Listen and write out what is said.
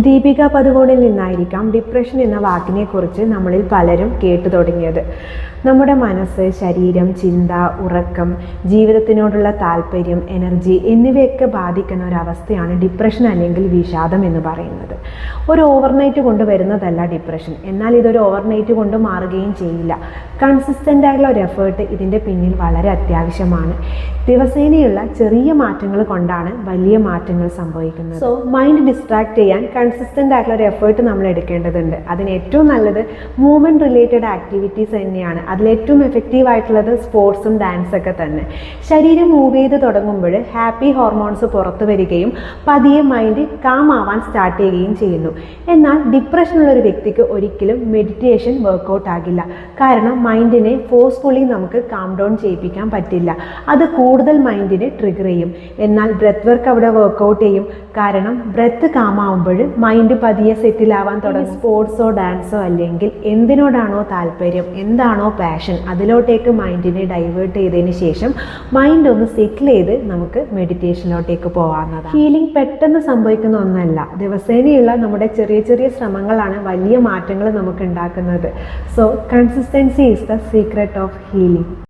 Deepika പദുകോണിൽ നിന്നായിരിക്കാം depression എന്ന വാക്കിനെക്കുറിച്ച് നമ്മളിൽ പലരും കേട്ടു തുടങ്ങിയത്. നമ്മുടെ മനസ്സ്, ശരീരം, ചിന്ത, ഉറക്കം, ജീവിതത്തിനോടുള്ള താല്പര്യം, എനർജി എന്നിവയൊക്കെ ബാധിക്കുന്ന ഒരവസ്ഥയാണ് ഡിപ്രഷൻ അല്ലെങ്കിൽ വിഷാദം എന്ന് പറയുന്നത്. ഒരു ഓവർനൈറ്റ് കൊണ്ട് വരുന്നതല്ല ഡിപ്രഷൻ. എന്നാൽ ഇതൊരു ഓവർനൈറ്റ് കൊണ്ട് മാറുകയും ചെയ്യില്ല. കൺസിസ്റ്റൻ്റ് ആയിട്ടുള്ള ഒരു എഫേർട്ട് ഇതിൻ്റെ പിന്നിൽ വളരെ അത്യാവശ്യമാണ്. ദിവസേനയുള്ള ചെറിയ മാറ്റങ്ങൾ കൊണ്ടാണ് വലിയ മാറ്റങ്ങൾ സംഭവിക്കുന്നത്. സോ മൈൻഡ് ഡിസ്ട്രാക്ട് ചെയ്യാൻ കൺസിസ്റ്റൻ്റ് ആയിട്ടുള്ള ഒരു എഫേർട്ട് നമ്മൾ എടുക്കേണ്ടതുണ്ട്. അതിന് ഏറ്റവും നല്ലത് മൂവ്മെൻറ്റ് റിലേറ്റഡ് ആക്ടിവിറ്റീസ് തന്നെയാണ്. അതിലേറ്റവും എഫക്റ്റീവ് ആയിട്ടുള്ളത് സ്പോർട്സും ഡാൻസൊക്കെ തന്നെ. ശരീരം മൂവ് ചെയ്ത് തുടങ്ങുമ്പോൾ ഹാപ്പി ഹോർമോൺസ് പുറത്തു വരികയും പതിയെ മൈൻഡ് കാം ആവാൻ സ്റ്റാർട്ട് ചെയ്യുകയും ചെയ്യുന്നു. എന്നാൽ ഡിപ്രഷനുള്ള ഒരു വ്യക്തിക്ക് ഒരിക്കലും മെഡിറ്റേഷൻ വർക്കൗട്ട് ആകില്ല. കാരണം മൈൻഡിനെ ഫോഴ്സ്ഫുള്ളി നമുക്ക് കാം ഡൗൺ ചെയ്യിപ്പിക്കാൻ പറ്റില്ല. അത് കൂടുതൽ മൈൻഡിനെ ട്രിഗർ ചെയ്യും. എന്നാൽ ബ്രെത്ത് വർക്ക് അവിടെ വർക്കൗട്ട് ചെയ്യും. കാരണം ബ്രെത്ത് കാം ആവുമ്പോൾ മൈൻഡ് പതിയെ സെറ്റിൽ ആവാൻ തുടങ്ങും. സ്പോർട്സോ ഡാൻസോ അല്ലെങ്കിൽ എന്തിനോടാണോ താല്പര്യം, എന്താണോ പാഷൻ, അതിലോട്ടേക്ക് മൈൻഡിനെ ഡൈവേർട്ട് ചെയ്തതിന് ശേഷം മൈൻഡ് ഒന്ന് സെറ്റിൽ ചെയ്ത് നമുക്ക് മെഡിറ്റേഷനിലോട്ടേക്ക് പോകാവുന്നതാണ്. ഹീലിംഗ് പെട്ടെന്ന് സംഭവിക്കുന്ന ഒന്നല്ല. ദിവസേനയുള്ള നമ്മുടെ ചെറിയ ചെറിയ ശ്രമങ്ങളാണ് വലിയ മാറ്റങ്ങൾ നമുക്ക് ഉണ്ടാക്കുന്നത്. So consistency is the secret of healing.